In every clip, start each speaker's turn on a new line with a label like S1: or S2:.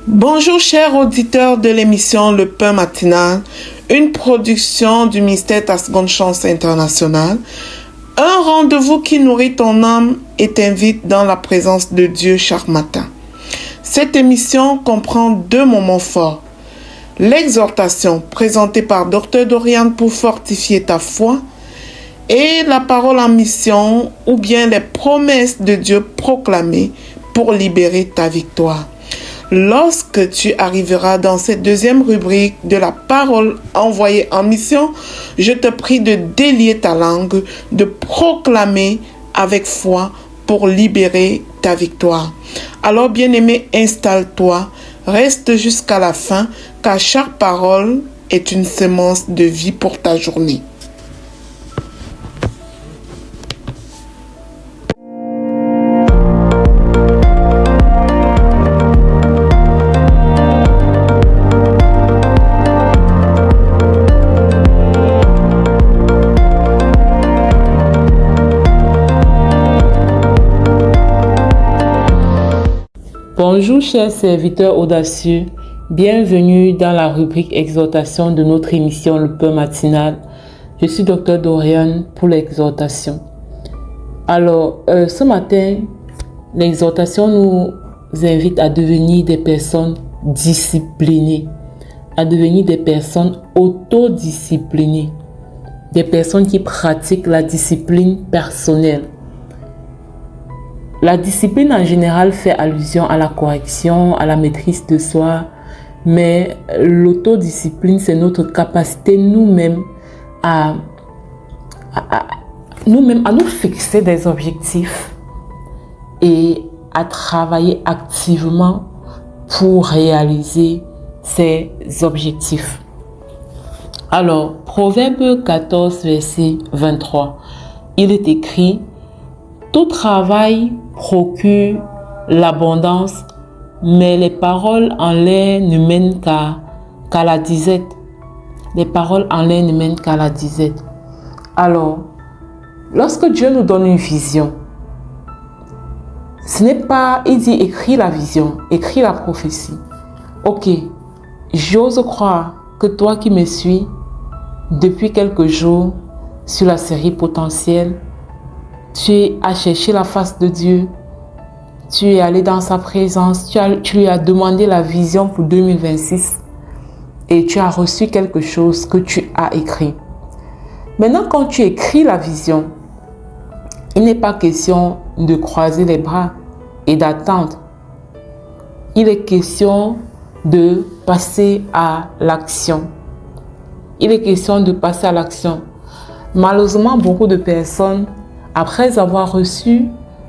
S1: Bonjour chers auditeurs de l'émission Le Pain Matinal, une production du ministère Ta Seconde Chance International, un rendez-vous qui nourrit ton âme et t'invite dans la présence de Dieu chaque matin. Cette émission comprend 2 moments forts. L'exhortation présentée par Dr Dorian pour fortifier ta foi et la parole en mission ou bien les promesses de Dieu proclamées pour libérer ta victoire. Lorsque tu arriveras dans cette 2e rubrique de la parole envoyée en mission, je te prie de délier ta langue, de proclamer avec foi pour libérer ta victoire. Alors, bien-aimé, installe-toi, reste jusqu'à la fin, car chaque parole est une semence de vie pour ta journée.
S2: Bonjour chers serviteurs audacieux, bienvenue dans la rubrique exhortation de notre émission Le Pain Matinal. Je suis Dr Dorian pour l'exhortation. Alors, ce matin, l'exhortation nous invite à devenir des personnes disciplinées, à devenir des personnes autodisciplinées, des personnes qui pratiquent la discipline personnelle. La discipline en général fait allusion à la correction, à la maîtrise de soi, mais l'autodiscipline, c'est notre capacité nous-mêmes à nous fixer des objectifs et à travailler activement pour réaliser ces objectifs. Alors, Proverbe 14, verset 23, il est écrit: tout travail procure l'abondance, mais les paroles en l'air ne mènent qu'à la disette. Les paroles en l'air ne mènent qu'à la disette. Alors, lorsque Dieu nous donne une vision, ce n'est pas, il dit écris la vision, écris la prophétie. Ok, j'ose croire que toi qui me suis depuis quelques jours sur la série potentielle, tu as cherché la face de Dieu, tu es allé dans sa présence, tu lui as demandé la vision pour 2026 et tu as reçu quelque chose que tu as écrit. Maintenant, quand tu écris la vision, il n'est pas question de croiser les bras et d'attendre. Il est question de passer à l'action. Il est question de passer à l'action. Malheureusement, beaucoup de personnes, après avoir reçu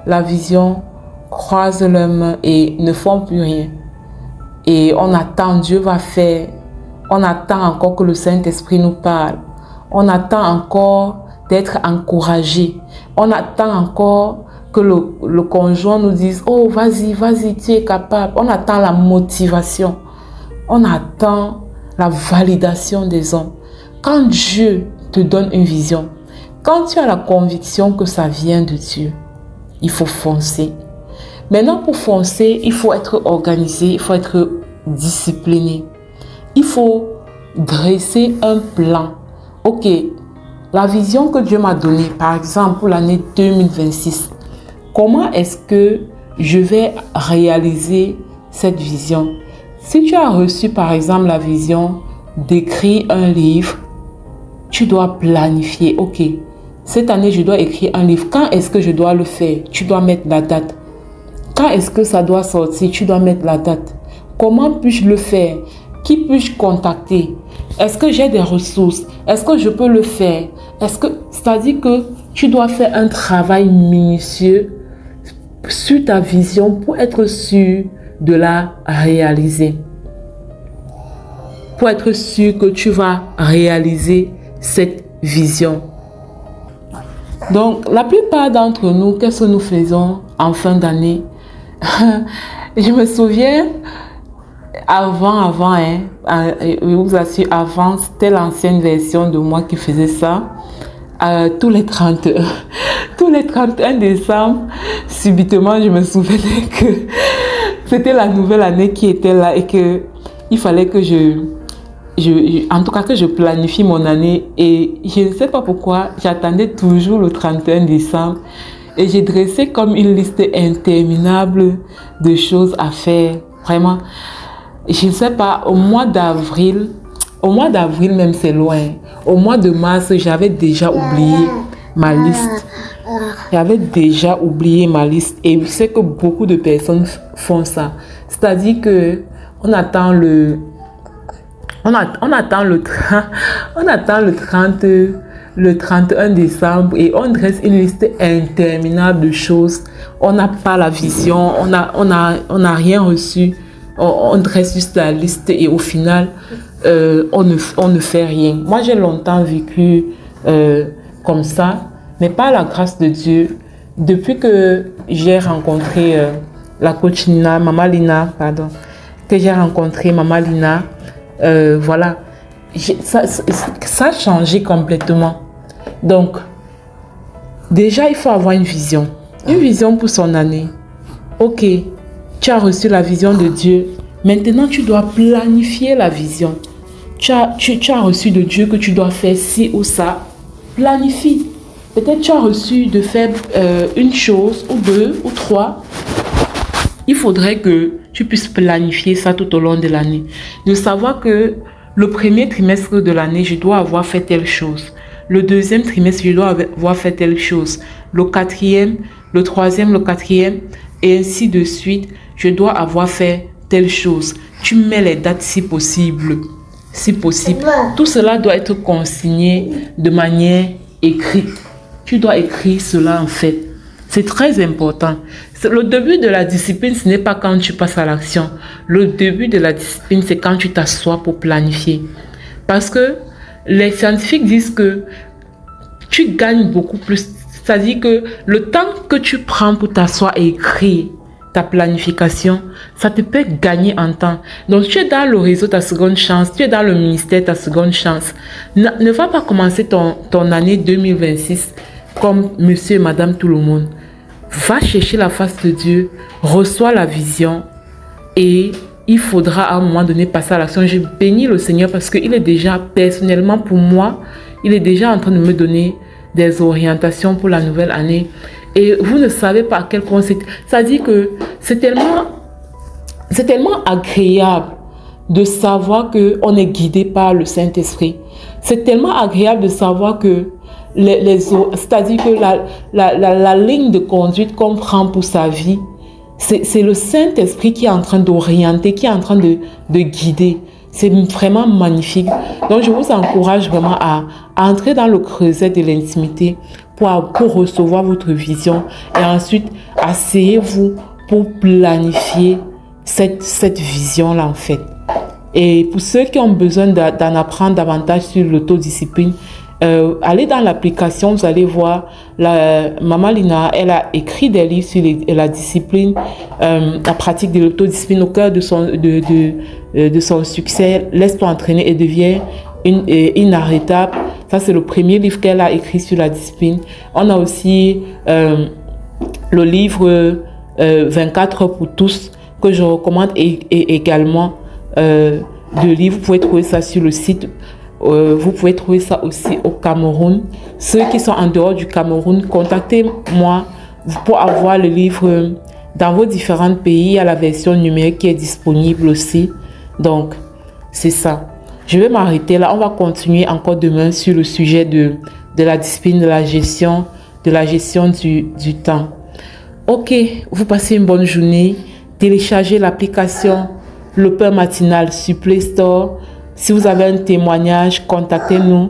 S2: la vision, croisent leurs mains et ne font plus rien. Et on attend, Dieu va faire. On attend encore que le Saint-Esprit nous parle. On attend encore d'être encouragé. On attend encore que le conjoint nous dise: oh, vas-y, tu es capable. On attend la motivation. On attend la validation des hommes. Quand Dieu te donne une vision, quand tu as la conviction que ça vient de Dieu, il faut foncer. Maintenant, pour foncer, il faut être organisé, il faut être discipliné. Il faut dresser un plan. Ok, la vision que Dieu m'a donnée, par exemple pour l'année 2026, comment est-ce que je vais réaliser cette vision? Si tu as reçu par exemple la vision d'écrire un livre, tu dois planifier. Ok, cette année, je dois écrire un livre. Quand est-ce que je dois le faire? Tu dois mettre la date. Quand est-ce que ça doit sortir? Tu dois mettre la date. Comment puis-je le faire? Qui puis-je contacter? Est-ce que j'ai des ressources? Est-ce que je peux le faire? C'est-à-dire que tu dois faire un travail minutieux sur ta vision pour être sûr de la réaliser. Pour être sûr que tu vas réaliser cette vision. Donc, la plupart d'entre nous, qu'est-ce que nous faisons en fin d'année? Je me souviens, avant, je vous assure, avant, c'était l'ancienne version de moi qui faisait ça. Tous les 31 décembre, subitement, je me souvenais que c'était la nouvelle année qui était là et que il fallait que en tout cas que je planifie mon année. Et je ne sais pas pourquoi, j'attendais toujours le 31 décembre et j'ai dressé comme une liste interminable de choses à faire. Vraiment, je ne sais pas, au mois d'avril même c'est loin. Au mois de mars, j'avais déjà oublié ma liste. J'avais déjà oublié ma liste et je sais que beaucoup de personnes font ça. C'est-à-dire que on attend le 31 décembre et on dresse une liste interminable de choses. On n'a pas la vision, on n'a rien reçu. On dresse juste la liste et au final, on ne fait rien. Moi, j'ai longtemps vécu comme ça, mais par la grâce de Dieu, depuis que j'ai rencontré la coach Lina, Maman Lina, pardon, que j'ai rencontré Maman Lina, voilà, ça a changé complètement. Donc, déjà, il faut avoir une vision pour son année. Ok, tu as reçu la vision de Dieu. Maintenant, tu dois planifier la vision. Tu as reçu de Dieu que tu dois faire ci ou ça. Planifie. Peut-être tu as reçu de faire une chose ou deux ou trois. Il faudrait que tu puisses planifier ça tout au long de l'année. De savoir que le premier trimestre de l'année, je dois avoir fait telle chose. Le deuxième trimestre, je dois avoir fait telle chose. Le quatrième, le troisième, le quatrième, et ainsi de suite, je dois avoir fait telle chose. Tu mets les dates si possible. Si possible. Tout cela doit être consigné de manière écrite. Tu dois écrire cela en fait. C'est très important. Le début de la discipline, ce n'est pas quand tu passes à l'action. Le début de la discipline, c'est quand tu t'assois pour planifier. Parce que les scientifiques disent que tu gagnes beaucoup plus. C'est-à-dire que le temps que tu prends pour t'asseoir et écrire ta planification, ça te peut gagner en temps. Donc, tu es dans le réseau, ta seconde chance. Tu es dans le ministère, ta seconde chance. Ne va pas commencer ton année 2026 comme monsieur et madame tout le monde. Va chercher la face de Dieu, reçois la vision et il faudra à un moment donné passer à l'action. Je bénis le Seigneur parce qu'il est déjà, personnellement pour moi, il est déjà en train de me donner des orientations pour la nouvelle année. Et vous ne savez pas à quel point ça dit que c'est tellement agréable de savoir qu'on est guidé par le Saint-Esprit. C'est tellement agréable de savoir que c'est-à-dire que la ligne de conduite qu'on prend pour sa vie, c'est le Saint-Esprit qui est en train d'orienter, qui est en train de guider. C'est vraiment magnifique. Donc, je vous encourage vraiment à entrer dans le creuset de l'intimité pour recevoir votre vision. Et ensuite, asseyez-vous pour planifier cette vision-là, en fait. Et pour ceux qui ont besoin d'en apprendre davantage sur l'autodiscipline, allez dans l'application, vous allez voir, Maman Lina, elle a écrit des livres sur la discipline, la pratique de l'autodiscipline au cœur de son succès. Laisse-toi entraîner et deviens inarrêtable. Ça, c'est le premier livre qu'elle a écrit sur la discipline. On a aussi le livre 24 heures pour tous que je recommande et également de livres. Vous pouvez trouver ça sur le site. Vous pouvez trouver ça aussi au Cameroun. Ceux qui sont en dehors du Cameroun, contactez-moi pour avoir le livre dans vos différents pays. Il y a la version numérique qui est disponible aussi. Donc, c'est ça. Je vais m'arrêter là. On va continuer encore demain sur le sujet de la discipline, de la gestion du temps. Ok, vous passez une bonne journée. Téléchargez l'application Le Pain Matinal sur Play Store. Si vous avez un témoignage, contactez-nous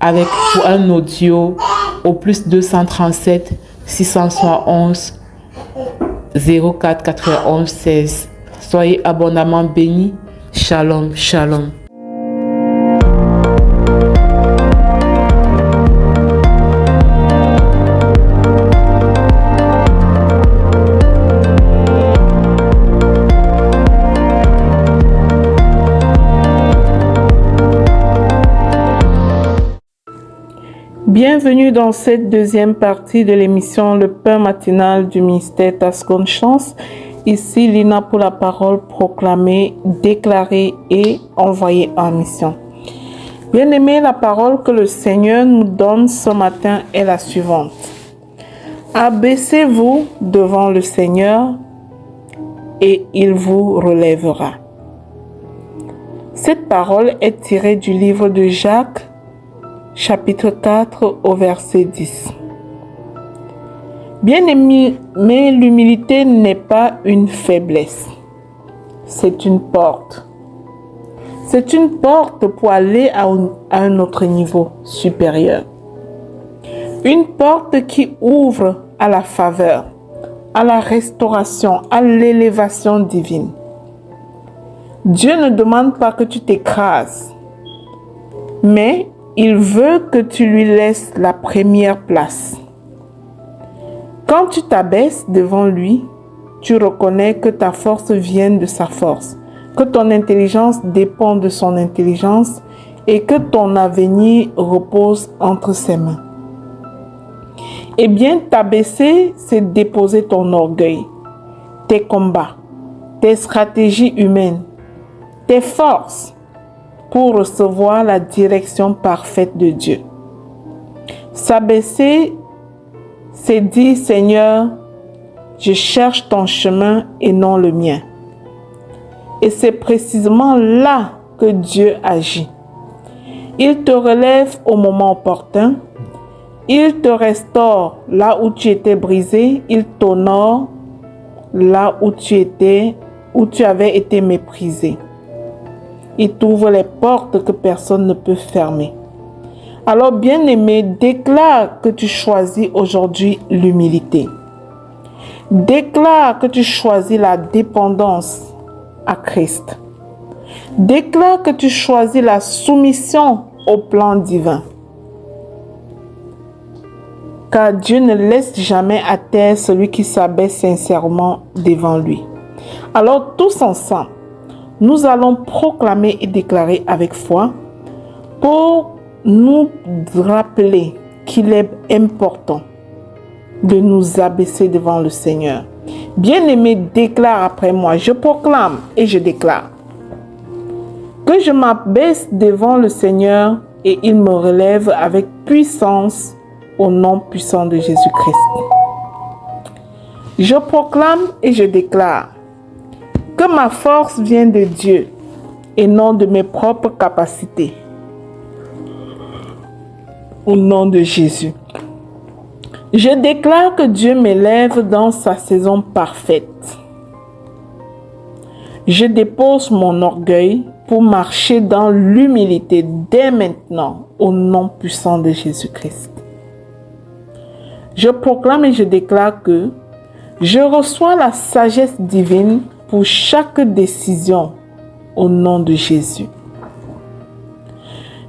S2: pour un audio au plus 237 671 04 91 16. Soyez abondamment bénis. Shalom, shalom.
S1: Bienvenue dans cette deuxième partie de l'émission Le Pain Matinal du ministère Ta Seconde Chance.
S2: Ici, Lina pour la parole proclamée, déclarée et envoyée en mission. Bien-aimés, la parole que le Seigneur nous donne ce matin est la suivante. Abaissez-vous devant le Seigneur et il vous relèvera. Cette parole est tirée du livre de Jacques, chapitre 4, au verset 10. Bien-aimés, mais l'humilité n'est pas une faiblesse, c'est une porte. C'est une porte pour aller à un autre niveau supérieur. Une porte qui ouvre à la faveur, à la restauration, à l'élévation divine. Dieu ne demande pas que tu t'écrases, mais il veut que tu lui laisses la première place. Quand tu t'abaisses devant lui, tu reconnais que ta force vient de sa force, que ton intelligence dépend de son intelligence et que ton avenir repose entre ses mains. Eh bien, t'abaisser, c'est déposer ton orgueil, tes combats, tes stratégies humaines, tes forces pour recevoir la direction parfaite de Dieu. S'abaisser, c'est dire, Seigneur, je cherche ton chemin et non le mien. Et c'est précisément là que Dieu agit. Il te relève au moment opportun. Il te restaure là où tu étais brisé. Il t'honore là où tu avais été méprisé. Il t'ouvre les portes que personne ne peut fermer. Alors, bien-aimé, déclare que tu choisis aujourd'hui l'humilité. Déclare que tu choisis la dépendance à Christ. Déclare que tu choisis la soumission au plan divin. Car Dieu ne laisse jamais à terre celui qui s'abaisse sincèrement devant lui. Alors, tous ensemble, nous allons proclamer et déclarer avec foi pour nous rappeler qu'il est important de nous abaisser devant le Seigneur. Bien-aimé, déclare après moi. Je proclame et je déclare que je m'abaisse devant le Seigneur et il me relève avec puissance au nom puissant de Jésus-Christ. Je proclame et je déclare que ma force vient de Dieu et non de mes propres capacités. Au nom de Jésus. Je déclare que Dieu m'élève dans sa saison parfaite. Je dépose mon orgueil pour marcher dans l'humilité dès maintenant au nom puissant de Jésus-Christ. Je proclame et je déclare que je reçois la sagesse divine pour chaque décision au nom de Jésus.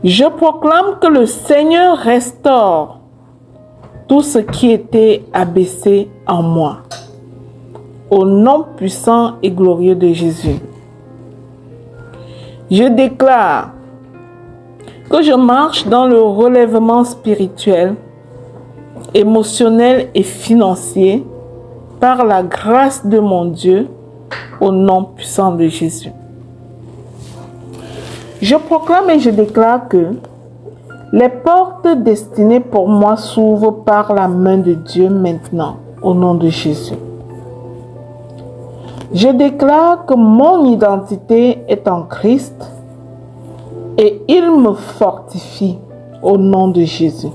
S2: Je proclame que le Seigneur restaure tout ce qui était abaissé en moi. Au nom puissant et glorieux de Jésus. Je déclare que je marche dans le relèvement spirituel, émotionnel et financier par la grâce de mon Dieu au nom puissant de Jésus. Je proclame et je déclare que les portes destinées pour moi s'ouvrent par la main de Dieu maintenant, au nom de Jésus. Je déclare que mon identité est en Christ et il me fortifie au nom de Jésus.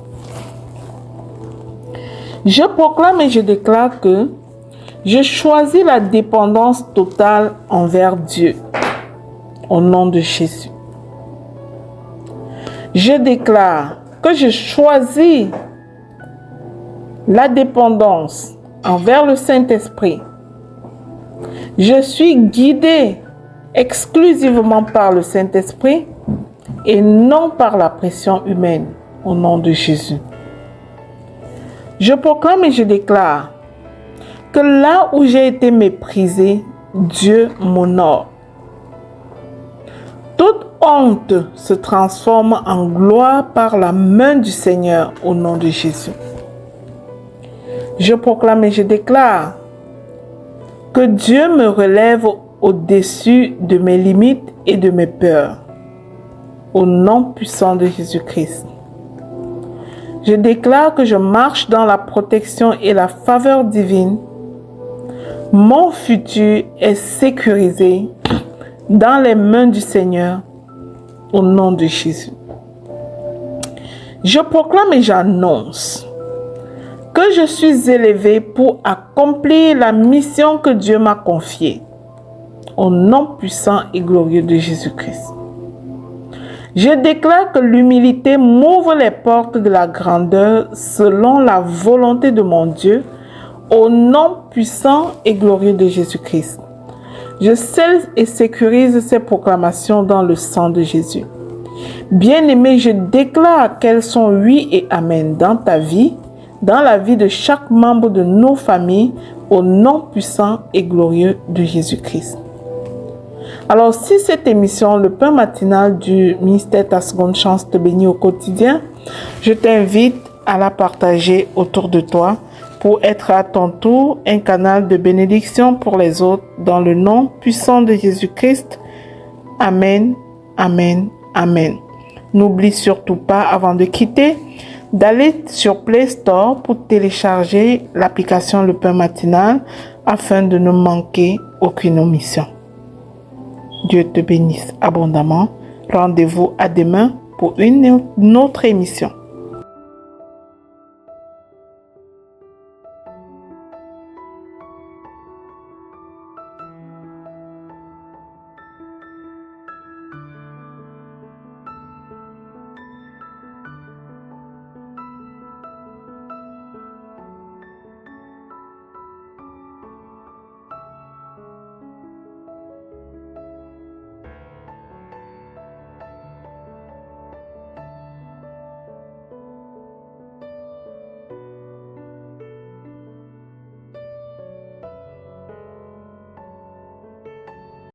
S2: Je proclame et je déclare que je choisis la dépendance totale envers Dieu, au nom de Jésus. Je déclare que je choisis la dépendance envers le Saint-Esprit. Je suis guidé exclusivement par le Saint-Esprit et non par la pression humaine, au nom de Jésus. Je proclame et je déclare que là où j'ai été méprisé, Dieu m'honore. Toute honte se transforme en gloire par la main du Seigneur au nom de Jésus. Je proclame et je déclare
S1: Que Dieu me relève au-dessus de mes limites et de mes peurs. Au nom puissant de Jésus-Christ. Je déclare que je marche dans la protection et la faveur divine. Mon futur est sécurisé dans les mains du Seigneur. Au nom de Jésus. Je proclame et j'annonce que je suis élevé pour accomplir la mission que Dieu m'a confiée. Au nom puissant et glorieux de Jésus-Christ. Je déclare que l'humilité m'ouvre les portes de la grandeur selon la volonté de mon Dieu, au nom puissant et glorieux de Jésus-Christ. Je scelle et sécurise ces proclamations dans le sang de Jésus. Bien-aimé, je déclare qu'elles sont oui et amen dans ta vie, dans la vie de chaque membre de nos familles, au nom puissant et glorieux de Jésus-Christ. Alors, si cette émission, le pain matinal du ministère Ta Seconde Chance, te bénit au quotidien, je t'invite à la partager autour de toi pour être à ton tour un canal de bénédiction pour les autres dans le nom puissant de Jésus-Christ. Amen, amen, amen. N'oublie surtout pas, avant de quitter, d'aller sur Play Store pour télécharger l'application Le Pain Matinal afin de ne manquer aucune omission. Dieu te bénisse abondamment. Rendez-vous à demain pour une autre émission.